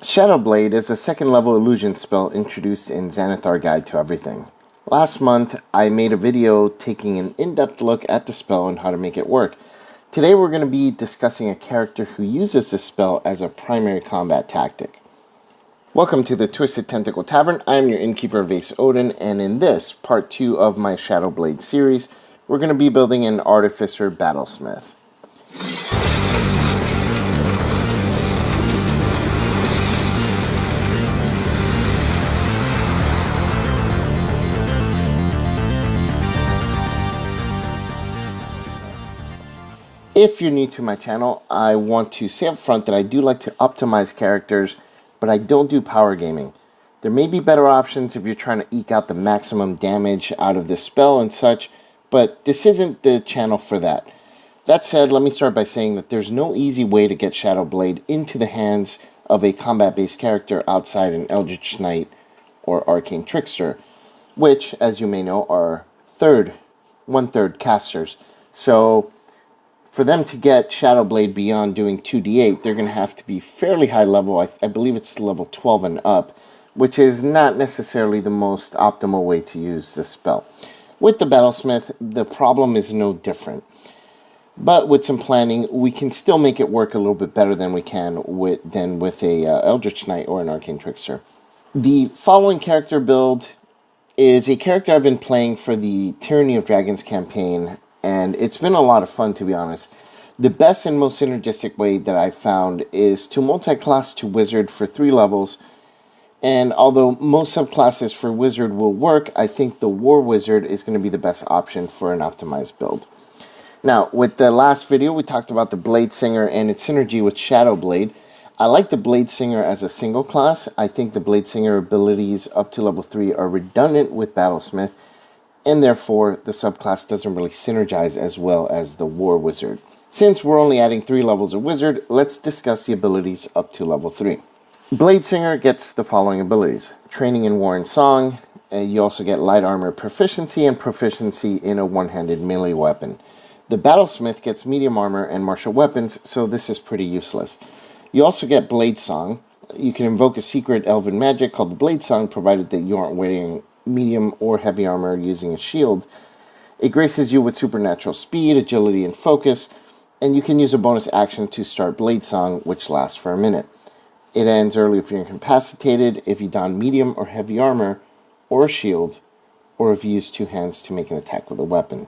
Shadowblade is a second level illusion spell introduced in Xanathar Guide to Everything. Last month, I made a video taking an in-depth look at the spell and how to make it work. Today we're going to be discussing a character who uses this spell as a primary combat tactic. Welcome to the Twisted Tentacle Tavern. I'm your Innkeeper Vase Odin, and in this, part 2 of my Shadowblade series, we're going to be building an Artificer Battlesmith. If you're new to my channel, I want to say up front that I do like to optimize characters, but I don't do power gaming. There may be better options if you're trying to eke out the maximum damage out of this spell and such, but this isn't the channel for that. That said, let me start by saying that there's no easy way to get Shadowblade into the hands of a combat-based character outside an Eldritch Knight or Arcane Trickster, which, as you may know, are one-third casters. So for them to get Shadowblade beyond doing 2d8, they're going to have to be fairly high level. I believe it's level 12 and up, which is not necessarily the most optimal way to use this spell. With the Battlesmith, the problem is no different. But with some planning, we can still make it work a little bit better than we can with a Eldritch Knight or an Arcane Trickster. The following character build is a character I've been playing for the Tyranny of Dragons campaign, and it's been a lot of fun, to be honest. The best and most synergistic way that I've found is to multi-class to Wizard for 3 levels. And although most subclasses for Wizard will work, I think the War Wizard is going to be the best option for an optimized build. Now, with the last video, we talked about the Blade Singer and its synergy with Shadowblade. I like the Blade Singer as a single class. I think the Blade Singer abilities up to level 3 are redundant with Battlesmith, and therefore the subclass doesn't really synergize as well as the War Wizard. Since we're only adding 3 levels of Wizard, let's discuss the abilities up to level 3. Blade Singer gets the following abilities: Training in War and Song, and you also get Light Armor Proficiency and Proficiency in a one-handed melee weapon. The Battlesmith gets Medium Armor and Martial Weapons, so this is pretty useless. You also get Blade Song. You can invoke a secret elven magic called the Blade Song, provided that you aren't wearing medium or heavy armor using a shield. It graces you with supernatural speed, agility, and focus, and you can use a bonus action to start Blade Song, which lasts for a minute. It ends early if you're incapacitated, if you don medium or heavy armor, or a shield, or if you use 2 hands to make an attack with a weapon.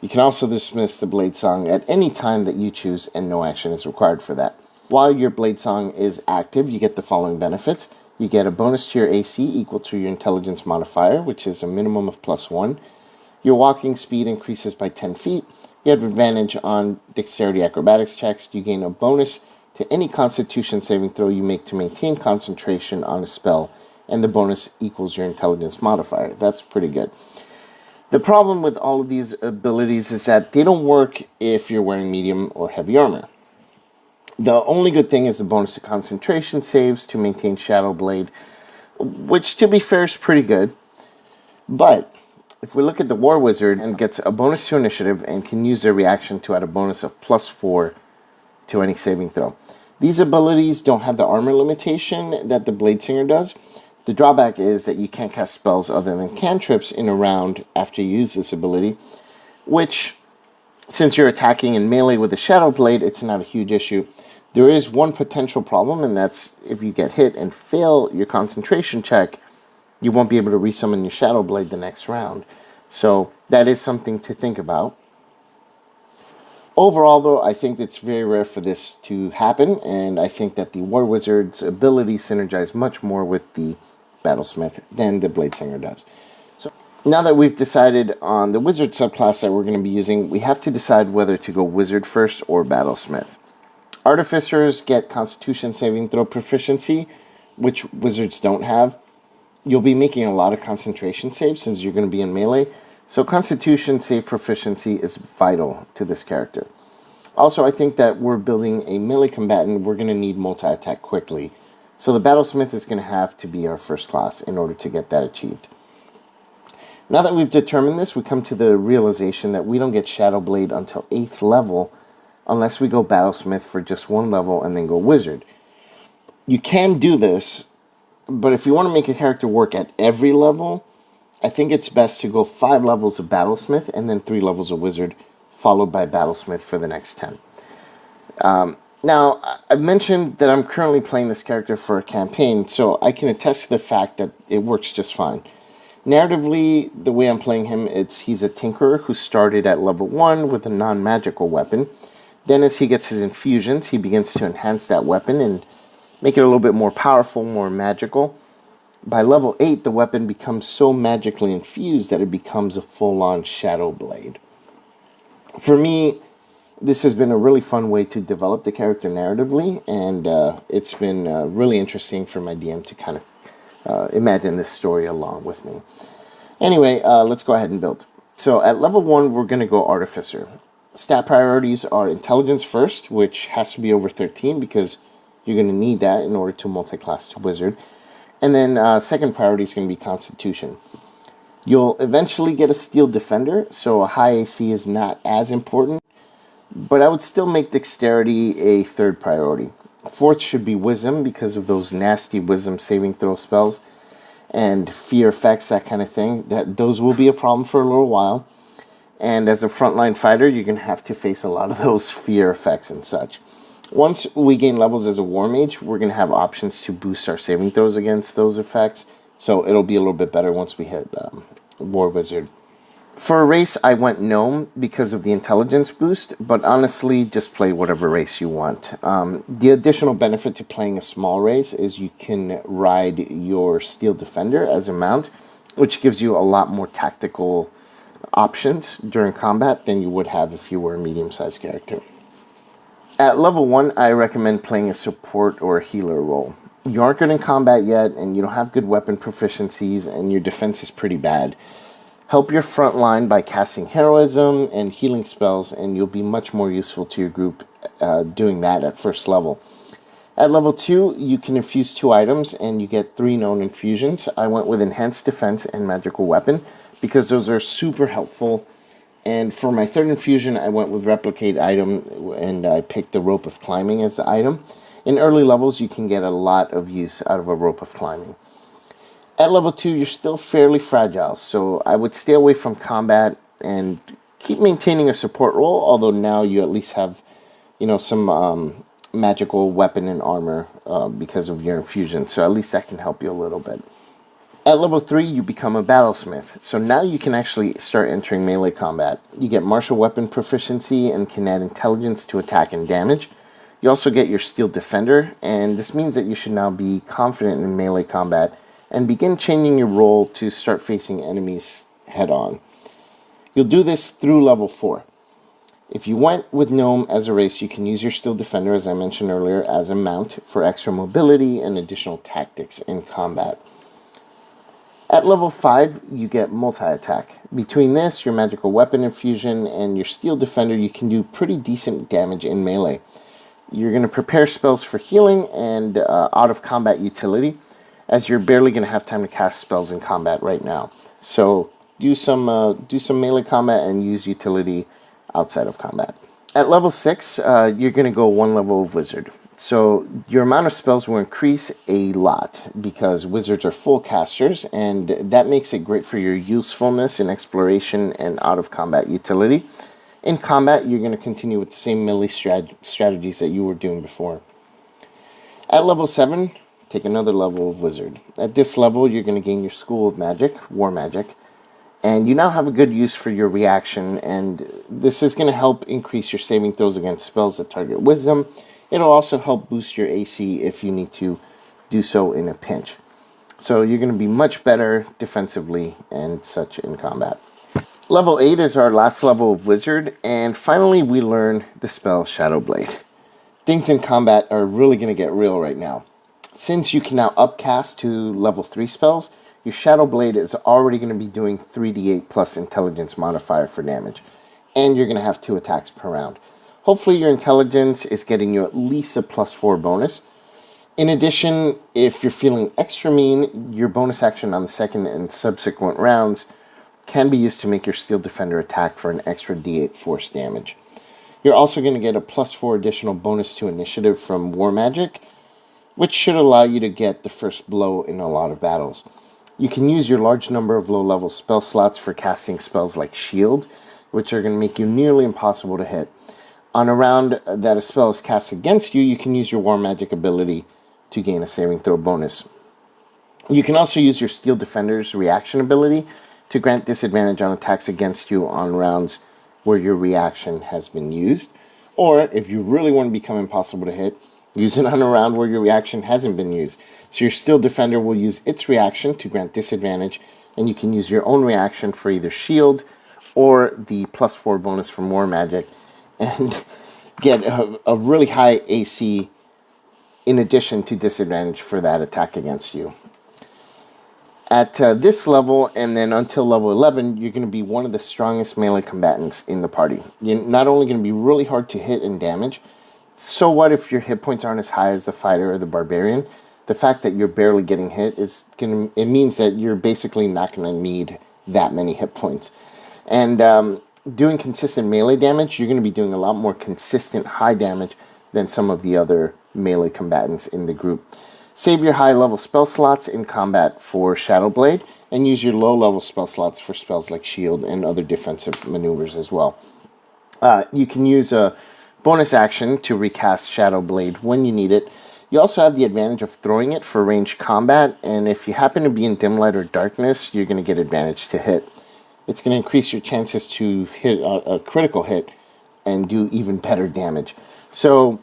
You can also dismiss the Blade Song at any time that you choose, and no action is required for that. While your Blade Song is active, you get the following benefits. You get a bonus to your AC equal to your intelligence modifier, which is a minimum of +1. Your walking speed increases by 10 feet. You have advantage on dexterity acrobatics checks. You gain a bonus to any constitution saving throw you make to maintain concentration on a spell, and the bonus equals your intelligence modifier. That's pretty good. The problem with all of these abilities is that they don't work if you're wearing medium or heavy armor. The only good thing is the bonus to concentration saves to maintain Shadowblade, which, to be fair, is pretty good. But if we look at the War Wizard, and gets a bonus to initiative and can use their reaction to add a bonus of +4 to any saving throw. These abilities don't have the armor limitation that the Blade Singer does. The drawback is that you can't cast spells other than cantrips in a round after you use this ability, which, since you're attacking in melee with the Shadowblade, it's not a huge issue. There is one potential problem, and that's if you get hit and fail your concentration check, you won't be able to resummon your Shadowblade the next round. So that is something to think about. Overall, though, I think it's very rare for this to happen, and I think that the War Wizard's ability synergize much more with the Battlesmith than the Blade Singer does. So now that we've decided on the Wizard subclass that we're going to be using, we have to decide whether to go Wizard first or Battlesmith. Artificers get Constitution saving throw proficiency, which Wizards don't have. You'll be making a lot of concentration saves since you're going to be in melee, so Constitution save proficiency is vital to this character. Also, I think that we're building a melee combatant. We're going to need multi-attack quickly, so the Battlesmith is going to have to be our first class in order to get that achieved. Now that we've determined this, we come to the realization that we don't get Shadowblade until 8th level unless we go Battlesmith for just 1 level and then go Wizard. You can do this, but if you want to make a character work at every level, I think it's best to go 5 levels of Battlesmith and then 3 levels of Wizard, followed by Battlesmith for the next 10. Now, I've mentioned that I'm currently playing this character for a campaign, so I can attest to the fact that it works just fine. Narratively, the way I'm playing him, he's a tinkerer who started at level 1 with a non-magical weapon. Then as he gets his infusions, he begins to enhance that weapon and make it a little bit more powerful, more magical. By level 8, the weapon becomes so magically infused that it becomes a full-on shadow blade. For me, this has been a really fun way to develop the character narratively, and it's been really interesting for my DM to kind of imagine this story along with me. Anyway, let's go ahead and build. So at level 1, we're going to go Artificer. Stat priorities are Intelligence first, which has to be over 13 because you're going to need that in order to multi-class to Wizard. And then second priority is going to be Constitution. You'll eventually get a Steel Defender, so a high AC is not as important, but I would still make Dexterity a third priority. Fourth should be Wisdom because of those nasty Wisdom saving throw spells and fear effects, that kind of thing. Those will be a problem for a little while. And as a frontline fighter, you're going to have to face a lot of those fear effects and such. Once we gain levels as a War Mage, we're going to have options to boost our saving throws against those effects. So it'll be a little bit better once we hit War Wizard. For a race, I went Gnome because of the intelligence boost, but honestly, just play whatever race you want. The additional benefit to playing a small race is you can ride your Steel Defender as a mount, which gives you a lot more tactical options during combat than you would have if you were a medium-sized character. At level 1, I recommend playing a support or a healer role. You aren't good in combat yet, and you don't have good weapon proficiencies, and your defense is pretty bad. Help your front line by casting heroism and healing spells, and you'll be much more useful to your group doing that at first level. At level 2, you can infuse 2 items, and you get 3 known infusions. I went with Enhanced Defense and Magical Weapon, because those are super helpful. And for my third infusion, I went with Replicate item, and I picked the Rope of Climbing as the item. In early levels, you can get a lot of use out of a Rope of Climbing. At level 2, you're still fairly fragile, so I would stay away from combat and keep maintaining a support role, although now you at least have, some magical weapon and armor because of your infusion, so at least that can help you a little bit. At level 3, you become a Battlesmith, so now you can actually start entering melee combat. You get martial weapon proficiency and can add intelligence to attack and damage. You also get your Steel Defender, and this means that you should now be confident in melee combat and begin changing your role to start facing enemies head-on. You'll do this through level 4. If you went with Gnome as a race, you can use your Steel Defender, as I mentioned earlier, as a mount for extra mobility and additional tactics in combat. At level 5, you get multi-attack. Between this, your magical weapon infusion, and your Steel Defender, you can do pretty decent damage in melee. You're going to prepare spells for healing and out-of-combat utility, as you're barely going to have time to cast spells in combat right now. So do some melee combat and use utility outside of combat. At level 6, you're going to go 1 level of Wizard. So your amount of spells will increase a lot because wizards are full casters, and that makes it great for your usefulness in exploration and out-of-combat utility. In combat, you're going to continue with the same melee strategies that you were doing before. At level 7, take another level of Wizard. At this level, you're going to gain your School of Magic, War Magic, and you now have a good use for your reaction, and this is going to help increase your saving throws against spells that target Wisdom. It'll also help boost your AC if you need to do so in a pinch. So you're going to be much better defensively and such in combat. Level 8 is our last level of Wizard, and finally we learn the spell Shadow Blade. Things in combat are really going to get real right now. Since you can now upcast to level 3 spells, your Shadow Blade is already going to be doing 3d8 plus intelligence modifier for damage, and you're going to have 2 attacks per round. Hopefully your intelligence is getting you at least a +4 bonus. In addition, if you're feeling extra mean, your bonus action on the second and subsequent rounds can be used to make your Steel Defender attack for an extra d8 force damage. You're also going to get a +4 additional bonus to initiative from War Magic, which should allow you to get the first blow in a lot of battles. You can use your large number of low-level spell slots for casting spells like Shield, which are going to make you nearly impossible to hit. On a round that a spell is cast against you, you can use your War Magic ability to gain a saving throw bonus. You can also use your Steel Defender's reaction ability to grant disadvantage on attacks against you on rounds where your reaction has been used. Or, if you really want to become impossible to hit, use it on a round where your reaction hasn't been used. So your Steel Defender will use its reaction to grant disadvantage, and you can use your own reaction for either Shield or the +4 bonus from War Magic, and get a really high AC in addition to disadvantage for that attack against you. At this level, and then until level 11, you're going to be one of the strongest melee combatants in the party. You're not only going to be really hard to hit and damage, so what if your hit points aren't as high as the fighter or the barbarian? The fact that you're barely getting hit it means that you're basically not going to need that many hit points. And doing consistent melee damage, you're going to be doing a lot more consistent high damage than some of the other melee combatants in the group. Save your high-level spell slots in combat for Shadow Blade, and use your low-level spell slots for spells like Shield and other defensive maneuvers as well. You can use a bonus action to recast Shadow Blade when you need it. You also have the advantage of throwing it for ranged combat, and if you happen to be in dim light or darkness, you're going to get advantage to hit. It's going to increase your chances to hit a critical hit and do even better damage. So,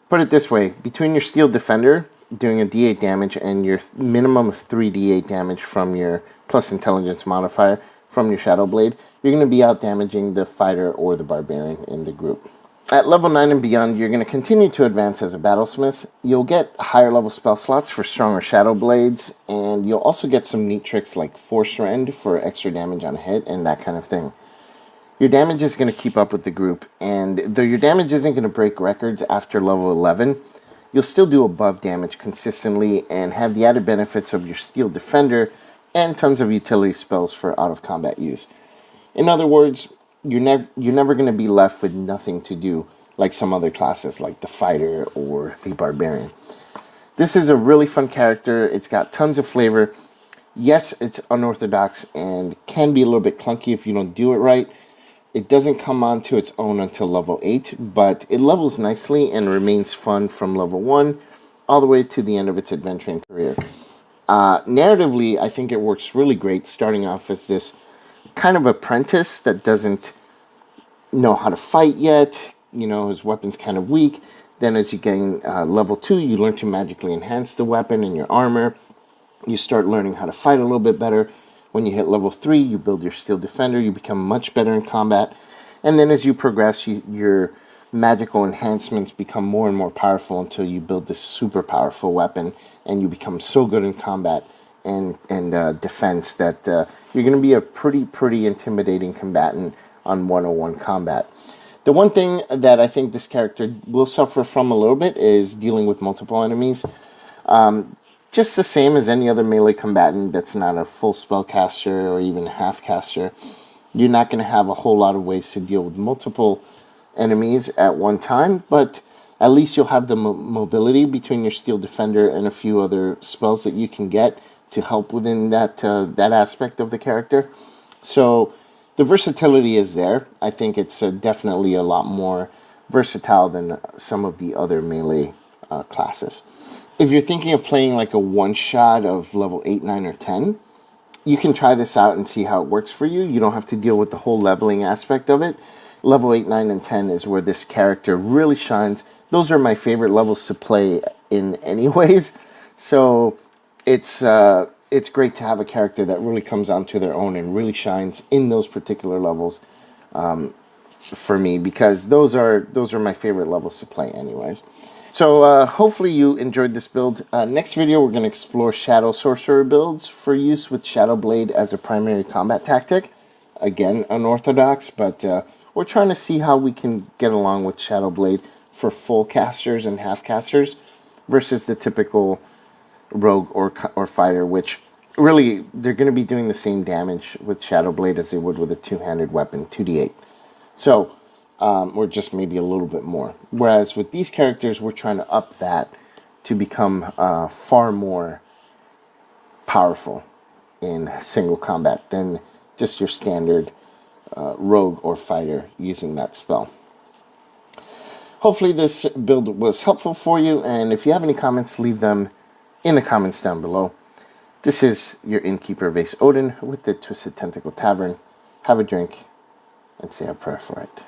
put it this way, between your Steel Defender doing a d8 damage and your minimum of 3d8 damage from your plus intelligence modifier from your Shadow Blade, you're going to be out damaging the fighter or the barbarian in the group. At level 9 and beyond, you're going to continue to advance as a Battlesmith. You'll get higher level spell slots for stronger Shadow Blades, and you'll also get some neat tricks like Force Rend for extra damage on a hit and that kind of thing. Your damage is going to keep up with the group, and though your damage isn't going to break records after level 11, you'll still do above damage consistently and have the added benefits of your Steel Defender and tons of utility spells for out-of-combat use. In other words, you're never going to be left with nothing to do like some other classes like the Fighter or the Barbarian. This is a really fun character. It's got tons of flavor. Yes, it's unorthodox and can be a little bit clunky if you don't do it right. It doesn't come onto its own until level 8, but it levels nicely and remains fun from level 1 all the way to the end of its adventuring career. Narratively, I think it works really great, starting off as this kind of apprentice that doesn't know how to fight yet. You know, his weapon's kind of weak. Then as you gain level 2, you learn to magically enhance the weapon and your armor. You start learning how to fight a little bit better. When you hit level 3, you build your Steel Defender, you become much better in combat, and then as you progress, your magical enhancements become more and more powerful until you build this super powerful weapon, and you become so good in combat and defense that you're going to be a pretty intimidating combatant on 101 combat. The one thing that I think this character will suffer from a little bit is dealing with multiple enemies. Just the same as any other melee combatant that's not a full spellcaster or even a half caster. You're not going to have a whole lot of ways to deal with multiple enemies at one time, but at least you'll have the mobility between your Steel Defender and a few other spells that you can get to help within that aspect of the character. So the versatility is there. I think it's definitely a lot more versatile than some of the other melee classes. If you're thinking of playing like a one-shot of level 8, 9, or 10, you can try this out and see how it works for you. You don't have to deal with the whole leveling aspect of it. Level 8, 9, and 10 is where this character really shines. Those are my favorite levels to play in anyways. So it's great to have a character that really comes onto their own and really shines in those particular levels for me, because those are my favorite levels to play anyways. So hopefully you enjoyed this build. Next video we're going to explore Shadow Sorcerer builds for use with Shadow Blade as a primary combat tactic. Again, unorthodox, but we're trying to see how we can get along with Shadow Blade for full casters and half casters versus the typical rogue or fighter, which really they're going to be doing the same damage with Shadow Blade as they would with a two-handed weapon, 2d8. So or just maybe a little bit more. Whereas with these characters, we're trying to up that to become far more powerful in single combat than just your standard rogue or fighter using that spell. Hopefully this build was helpful for you, and if you have any comments, leave them in the comments down below. This is your Innkeeper of Ace Odin with the Twisted Tentacle Tavern. Have a drink and say a prayer for it.